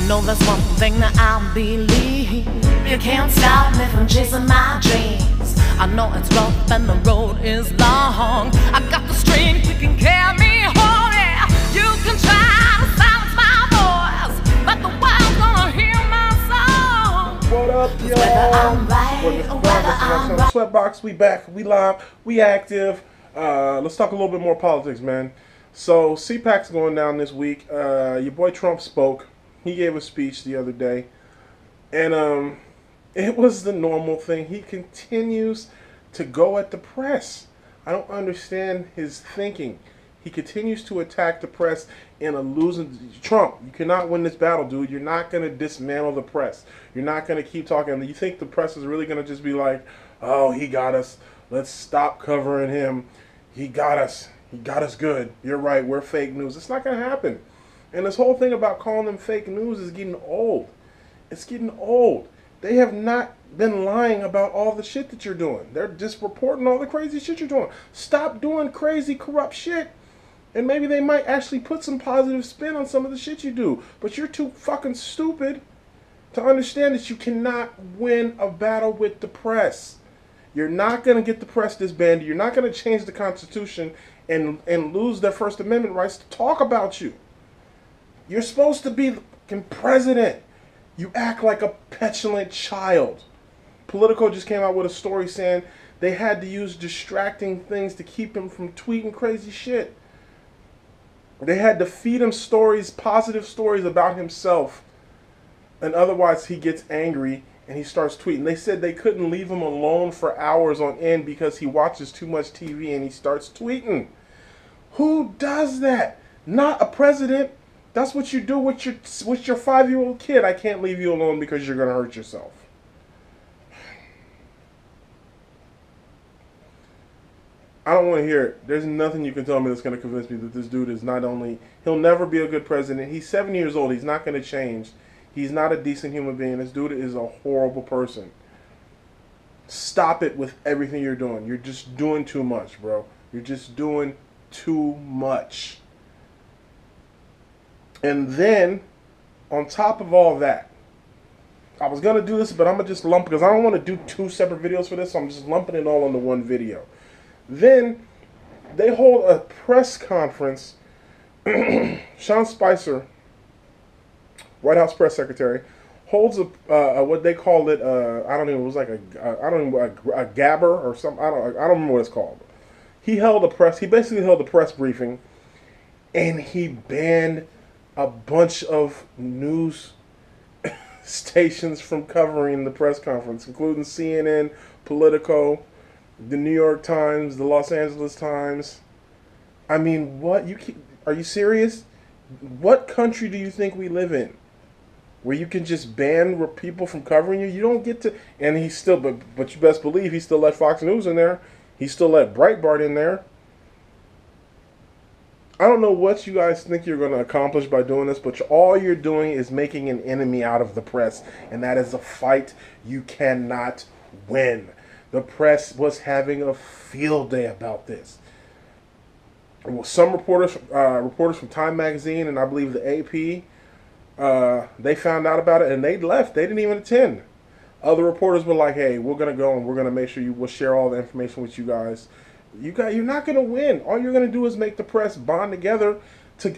know there's one thing that I believe. You can't stop me from chasing my dreams. I know it's rough and the road is long. I got the strength that can carry me home. Yeah, you can try to silence my voice, but the world's gonna hear my song. What up, y'all? Whether I'm right or whether I'm wrong. Sweatbox, we back, we live, we active. Let's talk a little bit more politics, man. So CPAC's going down this week. Your boy Trump spoke. He gave a speech the other day, and it was the normal thing. He continues to go at the press. I don't understand his thinking. He continues to attack the press in a losing. Trump, you cannot win this battle, dude. You're not going to dismantle the press. You're not going to keep talking. You think the press is really going to just be like, oh, he got us. Let's stop covering him. He got us. He got us good. You're right. We're fake news. It's not going to happen. And this whole thing about calling them fake news is getting old. It's getting old. They have not been lying about all the shit that you're doing. They're just reporting all the crazy shit you're doing. Stop doing crazy, corrupt shit. And maybe they might actually put some positive spin on some of the shit you do. But you're too fucking stupid to understand that you cannot win a battle with the press. You're not going to get the press disbanded. You're not going to change the Constitution and lose their First Amendment rights to talk about you. You're supposed to be the fucking president. You act like a petulant child. Politico just came out with a story saying they had to use distracting things to keep him from tweeting crazy shit. They had to feed him stories, positive stories about himself. And otherwise he gets angry and he starts tweeting. They said they couldn't leave him alone for hours on end because he watches too much TV and he starts tweeting. Who does that? Not a president. That's what you do with your 5-year-old kid. I can't leave you alone because you're going to hurt yourself. I don't want to hear it. There's nothing you can tell me that's going to convince me that this dude is not only... He'll never be a good president. He's 7 years old. He's not going to change. He's not a decent human being. This dude is a horrible person. Stop it with everything you're doing. You're just doing too much, bro. You're just doing too much. And then, on top of all that, I was going to do this, but I'm going to just lump, because I don't want to do 2 separate videos for this, so I'm just lumping it all into one video. Then, they hold a press conference. Sean Spicer, White House press secretary, holds a what they call it, I don't know, it was like a gabber or something, I don't remember what it's called. He basically held a press briefing, and he banned a bunch of news stations from covering the press conference, including CNN, Politico, the New York Times, the Los Angeles Times. I mean, what? Are you serious? What country do you think we live in where you can just ban people from covering you? You don't get to... And he still... But you best believe he still let Fox News in there. He still let Breitbart in there. I don't know what you guys think you're going to accomplish by doing this, but all you're doing is making an enemy out of the press, and that is a fight you cannot win. The press was having a field day about this. Some reporters from Time Magazine and I believe the AP, they found out about it and they left. They didn't even attend. Other reporters were like, "Hey, we're going to go and we're going to make sure we'll share all the information with you guys." You're not going to win. All you're going to do is make the press bond together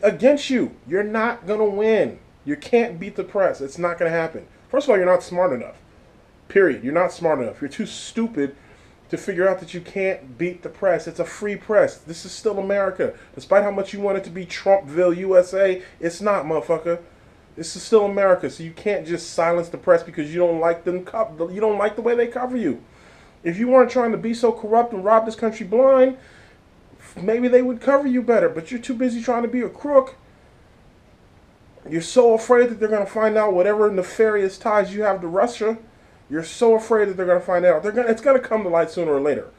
against you. You're not going to win. You can't beat the press. It's not going to happen. First of all, you're not smart enough. Period. You're not smart enough. You're too stupid to figure out that you can't beat the press. It's a free press. This is still America. Despite how much you want it to be Trumpville, USA, it's not, motherfucker. This is still America, so you can't just silence the press because you don't like them. You don't like the way they cover you. If you weren't trying to be so corrupt and rob this country blind, maybe they would cover you better. But you're too busy trying to be a crook. You're so afraid that they're going to find out whatever nefarious ties you have to Russia. You're so afraid that they're going to find out. It's going to come to light sooner or later.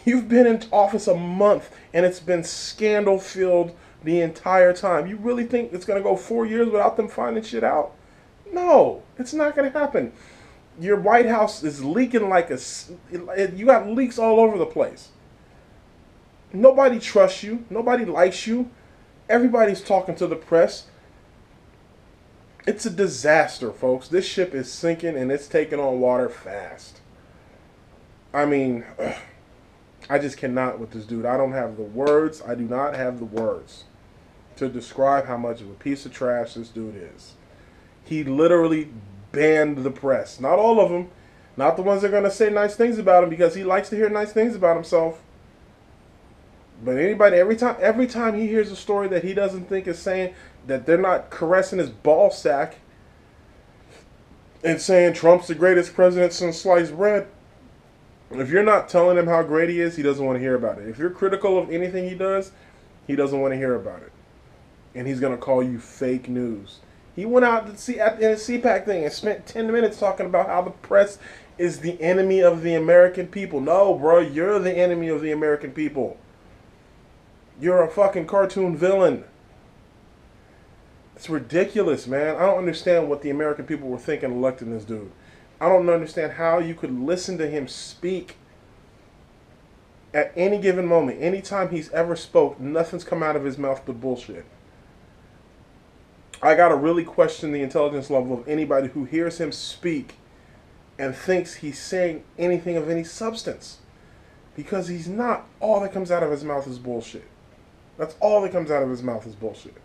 You've been in office a month, and it's been scandal-filled the entire time. You really think it's going to go 4 years without them finding shit out? No, it's not going to happen. Your White House is leaking like you got leaks all over the place. Nobody trusts you. Nobody likes you. Everybody's talking to the press. It's a disaster, folks. This ship is sinking and it's taking on water fast. I mean, I just cannot with this dude. I don't have the words. I do not have the words to describe how much of a piece of trash this dude is. He literally banned the press. Not all of them. Not the ones that are going to say nice things about him, because he likes to hear nice things about himself. But anybody, every time he hears a story that he doesn't think is saying, that they're not caressing his ball sack and saying Trump's the greatest president since sliced bread, if you're not telling him how great he is, he doesn't want to hear about it. If you're critical of anything he does, he doesn't want to hear about it. And he's going to call you fake news. He went out in a CPAC thing and spent 10 minutes talking about how the press is the enemy of the American people. No, bro, you're the enemy of the American people. You're a fucking cartoon villain. It's ridiculous, man. I don't understand what the American people were thinking electing this dude. I don't understand how you could listen to him speak at any given moment. Anytime he's ever spoke, nothing's come out of his mouth but bullshit. I gotta really question the intelligence level of anybody who hears him speak and thinks he's saying anything of any substance. Because he's not. All that comes out of his mouth is bullshit. That's all that comes out of his mouth is bullshit.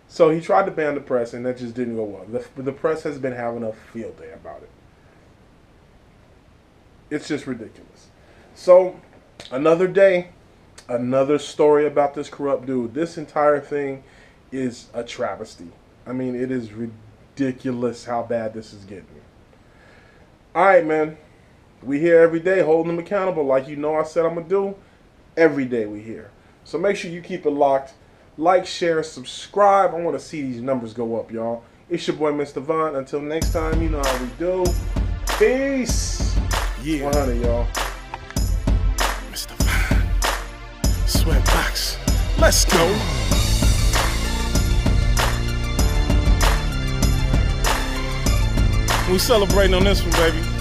So he tried to ban the press, and that just didn't go well. The press has been having a field day about it. It's just ridiculous. So, another day, another story about this corrupt dude. This entire thing is a travesty. I mean, it is ridiculous how bad this is getting. Alright, man. We here every day holding them accountable like you know I said I'm going to do. Every day we here. So make sure you keep it locked. Like, share, subscribe. I want to see these numbers go up, y'all. It's your boy, Mr. Von. Until next time, you know how we do. Peace. Yeah. 100, y'all. Mr. Von. Sweatbox. Let's go. We celebrating on this one, baby.